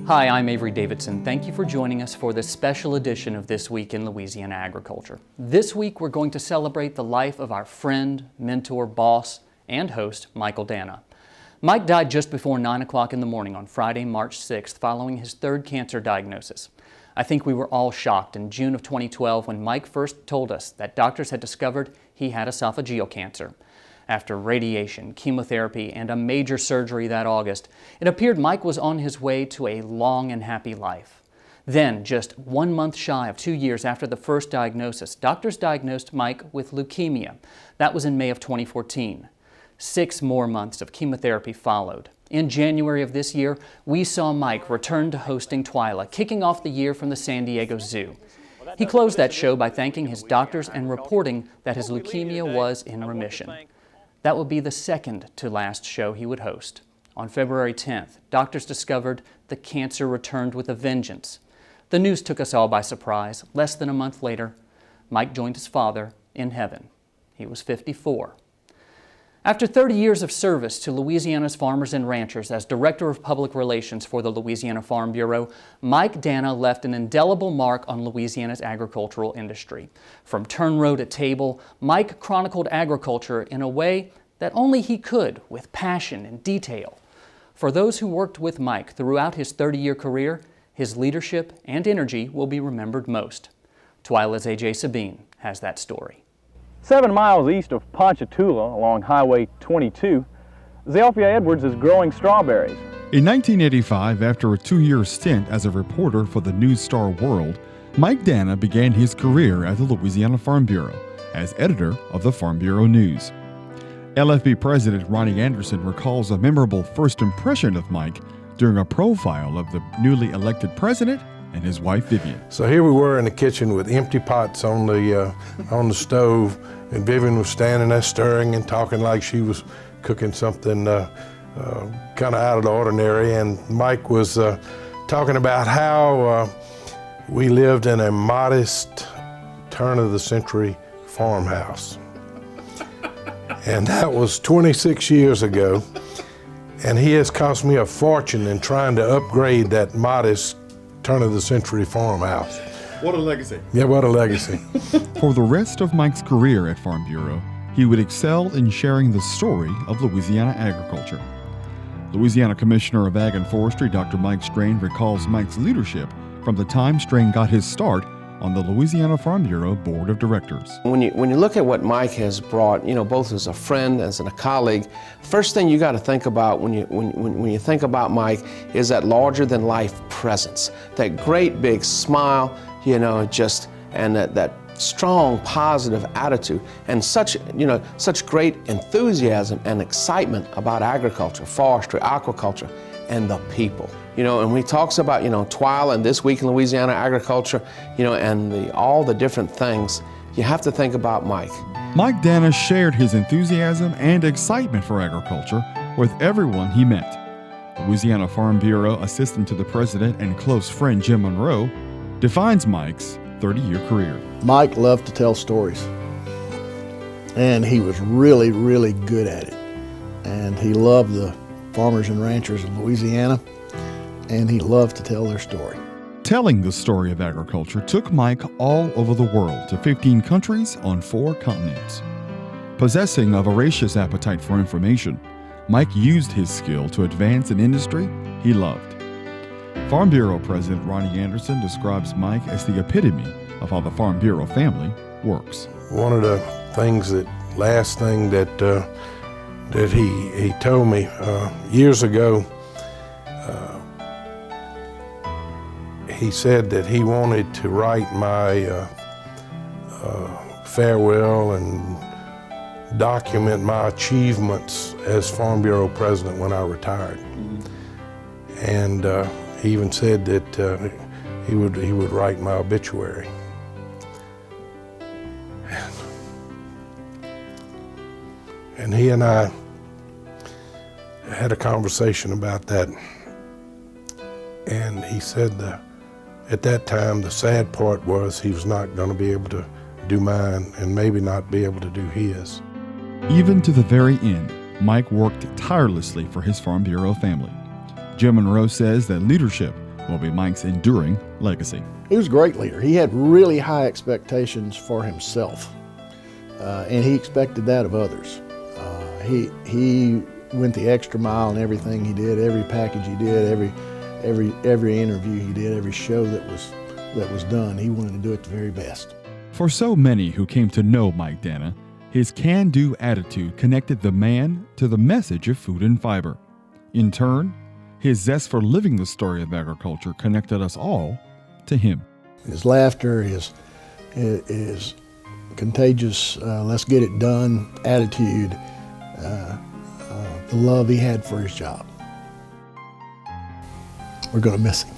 Hi, I'm Avery Davidson. Thank you for joining us for this special edition of This Week in Louisiana Agriculture. This week we're going to celebrate the life of our friend, mentor, boss, and host, Michael Danna. Mike died just before 9 o'clock in the morning on Friday, March 6th, following his third cancer diagnosis. I think we were all shocked in June of 2012 when Mike first told us that doctors had discovered he had esophageal cancer. After radiation, chemotherapy, and a major surgery that August, it appeared Mike was on his way to a long and happy life. Then, just 1 month shy of 2 years after the first diagnosis, doctors diagnosed Mike with leukemia. That was in May of 2014. 6 more months of chemotherapy followed. In January of this year, we saw Mike return to hosting TWILA, kicking off the year from the San Diego Zoo. He closed that show by thanking his doctors and reporting that his leukemia was in remission. That would be the second to last show he would host. On February 10th, doctors discovered the cancer returned with a vengeance. The news took us all by surprise. Less than a month later, Mike joined his father in heaven. He was 54. After 30 years of service to Louisiana's farmers and ranchers as Director of Public Relations for the Louisiana Farm Bureau, Mike Danna left an indelible mark on Louisiana's agricultural industry. From turn row to table, Mike chronicled agriculture in a way that only he could, with passion and detail. For those who worked with Mike throughout his 30-year career, his leadership and energy will be remembered most. TWILA's A.J. Sabine has that story. 7 miles east of Ponchatoula along Highway 22, Zelphia Edwards is growing strawberries. In 1985, after a 2-year stint as a reporter for the News Star World, Mike Danna began his career at the Louisiana Farm Bureau as editor of the Farm Bureau News. LFB President Ronnie Anderson recalls a memorable first impression of Mike during a profile of the newly elected president and his wife Vivian. So here we were in the kitchen with empty pots on the stove, and Vivian was standing there stirring and talking like she was cooking something kind of out of the ordinary, and Mike was talking about how we lived in a modest turn-of-the-century farmhouse. And that was 26 years ago, and he has cost me a fortune in trying to upgrade that modest turn-of-the-century farmhouse. What a legacy. Yeah, what a legacy. For the rest of Mike's career at Farm Bureau, he would excel in sharing the story of Louisiana agriculture. Louisiana Commissioner of Ag and Forestry, Dr. Mike Strain, recalls Mike's leadership from the time Strain got his start on the Louisiana Farm Bureau Board of Directors. When you look at what Mike has brought, both as a friend, as a colleague, first thing you got to think about when you think about Mike is that larger-than-life presence, that great big smile, and that strong, positive attitude, and such great enthusiasm and excitement about agriculture, forestry, aquaculture, and the people. And when he talks about, TWILA and This Week in Louisiana Agriculture, and all the different things, you have to think about Mike. Mike Danna shared his enthusiasm and excitement for agriculture with everyone he met. Louisiana Farm Bureau Assistant to the President and close friend Jim Monroe defines Mike's 30-year career. Mike loved to tell stories, and he was really, really good at it. And he loved the farmers and ranchers of Louisiana, and he loved to tell their story. Telling the story of agriculture took Mike all over the world to 15 countries on 4 continents. Possessing a voracious appetite for information, Mike used his skill to advance an industry he loved. Farm Bureau President Ronnie Anderson describes Mike as the epitome of how the Farm Bureau family works. One of the things last thing that he told me years ago, he said that he wanted to write my farewell and document my achievements as Farm Bureau President when I retired. And he even said that he would write my obituary. And he and I had a conversation about that. And he said at that time, the sad part was he was not going to be able to do mine and maybe not be able to do his. Even to the very end, Mike worked tirelessly for his Farm Bureau family. Jim Monroe says that leadership will be Mike's enduring legacy. He was a great leader. He had really high expectations for himself, and he expected that of others. He went the extra mile in everything he did, every package he did, every interview he did, every show that was done. He wanted to do it the very best. For so many who came to know Mike Danna, his can-do attitude connected the man to the message of food and fiber. In turn, his zest for living the story of agriculture connected us all to him. His laughter, his contagious, let's get it done attitude, the love he had for his job. We're going to miss him.